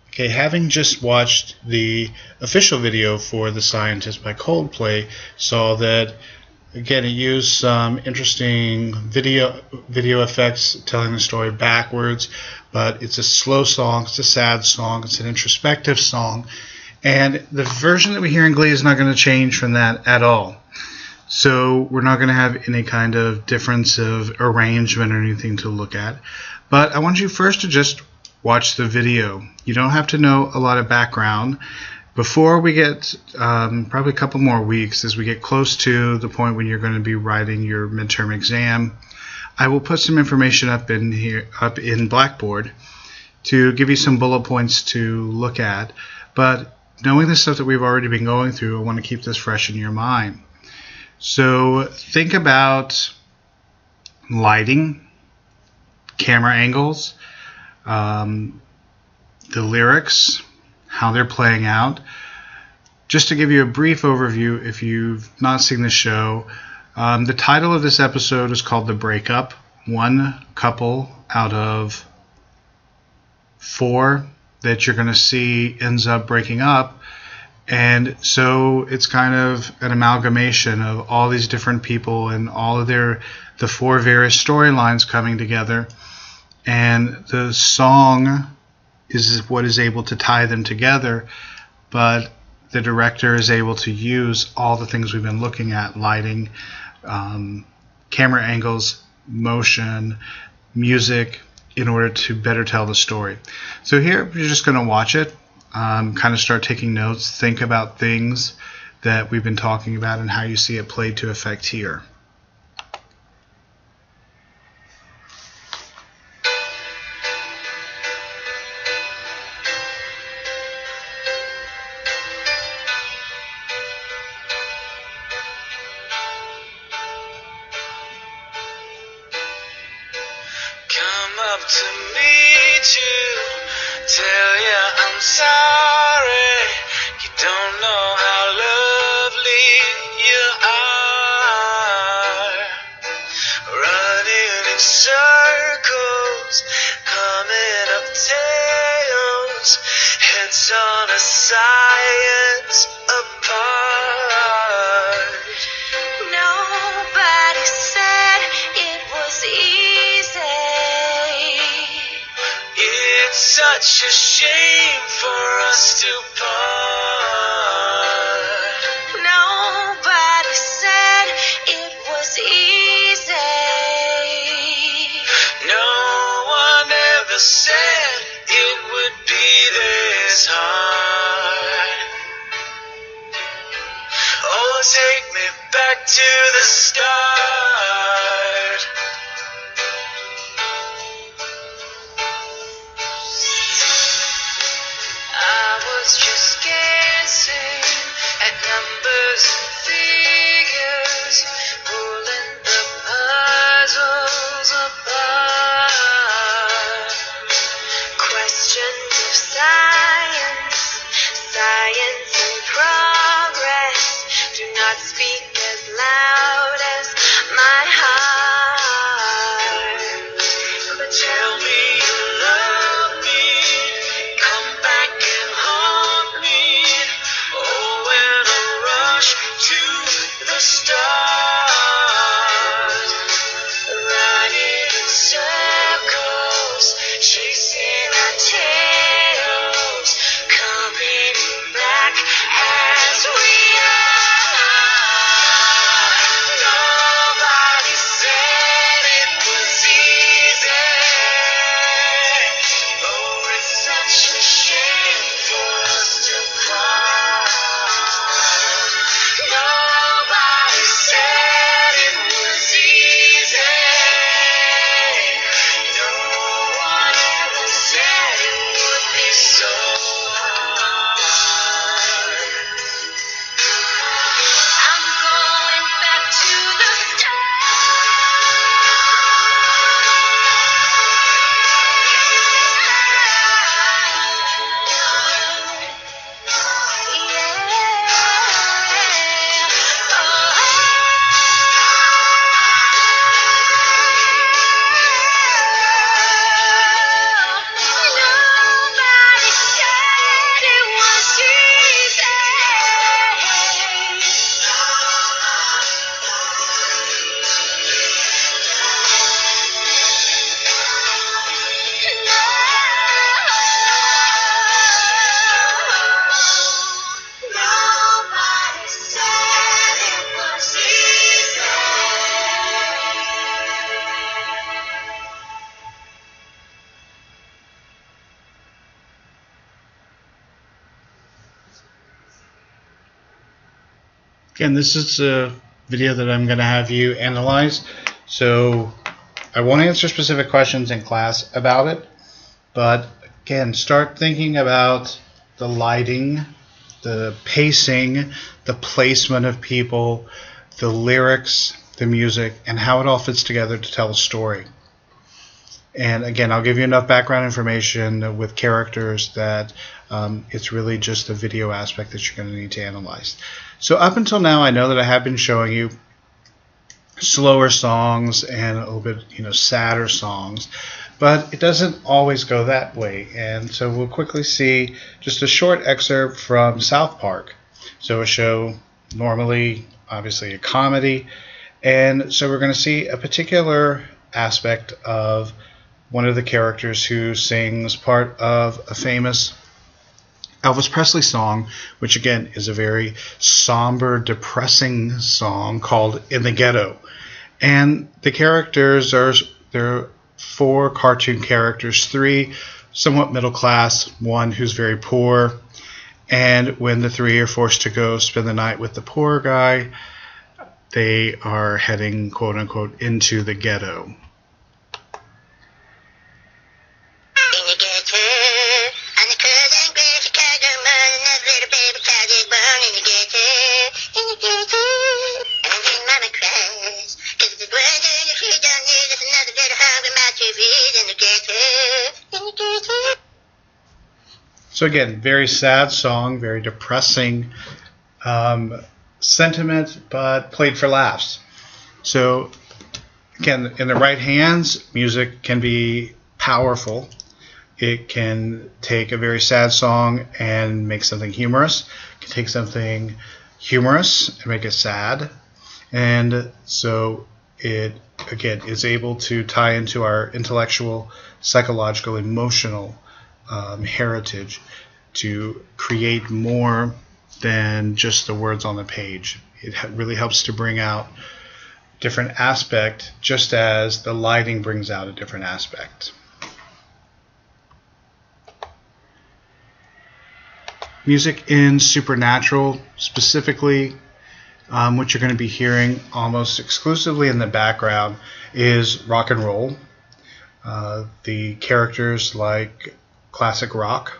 Okay, having just watched the official video for The Scientist by Coldplay, saw that again it used some interesting video effects telling the story backwards, but it's a slow song, it's a sad song, it's an introspective song, and the version that we hear in Glee is not going to change from that at all. So we're not going to have any kind of difference of arrangement or anything to look at. But I want you first to just watch the video. You don't have to know a lot of background. Before we get probably a couple more weeks, as we get close to the point when you're going to be writing your midterm exam, I will put some information up in Blackboard to give you some bullet points to look at. But knowing the stuff that we've already been going through, I want to keep this fresh in your mind. So think about lighting, camera angles, the lyrics, how they're playing out. Just to give you a brief overview, if you've not seen the show, the title of this episode is called The Breakup. One couple out of 4 that you're going to see ends up breaking up. And so it's kind of an amalgamation of all these different people and all of the 4 various storylines coming together. And the song is what is able to tie them together. But the director is able to use all the things we've been looking at, lighting, camera angles, motion, music, in order to better tell the story. So here you're just going to watch it. Kind of start taking notes, think about things that we've been talking about and how you see it played to effect here. Come up to meet you, tell you I'm sorry. You don't know how lovely you are. Running in circles, coming up tails, heads on a science apart. Nobody said it was easy. It's such a shame for us to part. Nobody said it was easy. No one ever said it would be this hard. Oh, take me back to the start. I was just guessing at numbers and figures, pulling the puzzles apart. Questions of science, science in progress, do not speak as loud as my heart. Again, this is a video that I'm going to have you analyze, so I won't answer specific questions in class about it, but again, start thinking about the lighting, the pacing, the placement of people, the lyrics, the music, and how it all fits together to tell a story. And again, I'll give you enough background information with characters that it's really just the video aspect that you're going to need to analyze. So up until now, I know that I have been showing you slower songs and a little bit, sadder songs, but it doesn't always go that way. And so we'll quickly see just a short excerpt from South Park. So a show normally, obviously, a comedy, and so we're going to see a particular aspect of one of the characters who sings part of a famous Elvis Presley song, which again is a very somber, depressing song called In the Ghetto. And the characters there are 4 cartoon characters, 3 somewhat middle class, 1 who's very poor, and when the 3 are forced to go spend the night with the poor guy, they are heading, quote unquote, into the ghetto. So again, very sad song, very depressing sentiment, but played for laughs. So again, in the right hands, music can be powerful. It can take a very sad song and make something humorous. It can take something humorous and make it sad. And so it, again, is able to tie into our intellectual, psychological, emotional heritage to create more than just the words on the page. It really helps to bring out different aspect, just as the lighting brings out a different aspect. Music in Supernatural, specifically, what you're going to be hearing almost exclusively in the background is rock and roll. The characters like classic rock,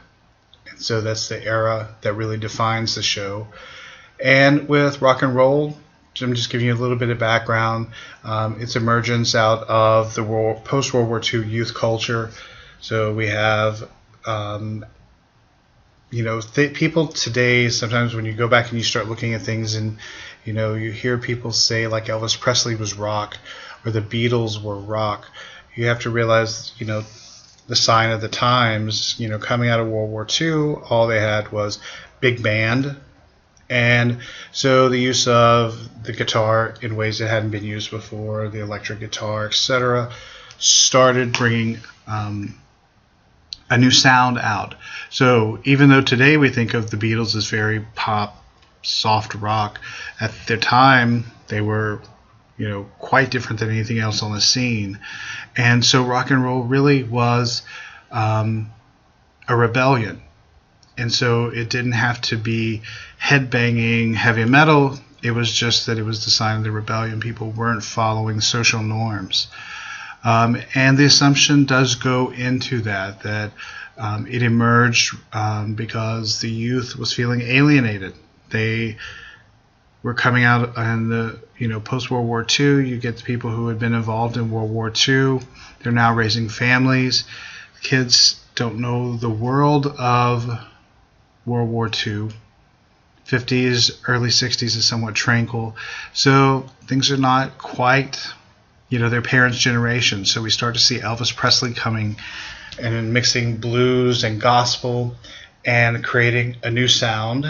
and so that's the era that really defines the show. And with rock and roll, I'm just giving you a little bit of background. Its emergence out of the post-World War II youth culture. So we have people today, sometimes when you go back and you start looking at things and you hear people say like Elvis Presley was rock or the Beatles were rock, you have to realize the sign of the times. Coming out of World War II, all they had was big band, and so the use of the guitar in ways that hadn't been used before, the electric guitar, etc., started bringing a new sound out. So even though today we think of the Beatles as very pop, soft rock, at the time they were quite different than anything else on the scene. And so rock and roll really was a rebellion. And so it didn't have to be headbanging heavy metal. It was just that it was the sign of the rebellion. People weren't following social norms. And the assumption does go into that it emerged because the youth was feeling alienated. They were coming out in the post-World War II. You get the people who had been involved in World War II. They're now raising families. Kids don't know the world of World War II. 50s, early 60s is somewhat tranquil. So things are not quite, their parents' generation. So we start to see Elvis Presley coming and mixing blues and gospel and creating a new sound.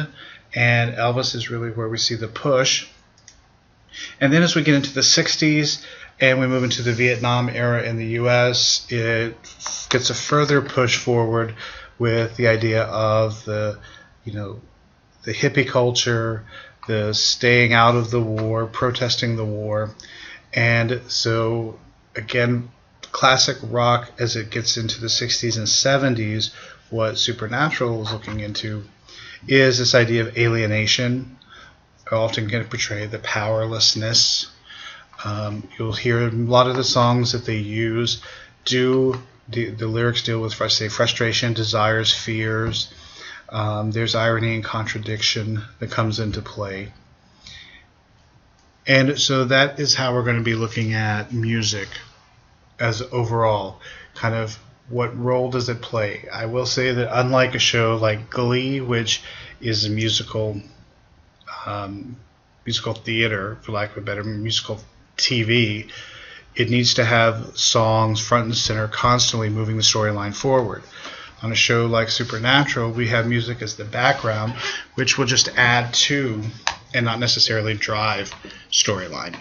And Elvis is really where we see the push. And then as we get into the 60s and we move into the Vietnam era in the U.S., it gets a further push forward with the idea of the hippie culture, the staying out of the war, protesting the war. And so, again, classic rock, as it gets into the 60s and 70s, what Supernatural is looking into is this idea of alienation, often going to portray the powerlessness. You'll hear a lot of the songs that they use the lyrics deal with, say, frustration, desires, fears. There's irony and contradiction that comes into play. And so that is how we're going to be looking at music as overall, kind of what role does it play. I will say that unlike a show like Glee, which is a musical theater, for lack of a better, musical TV, it needs to have songs front and center, constantly moving the storyline forward. On a show like Supernatural, we have music as the background, which will just add to and not necessarily drive storyline.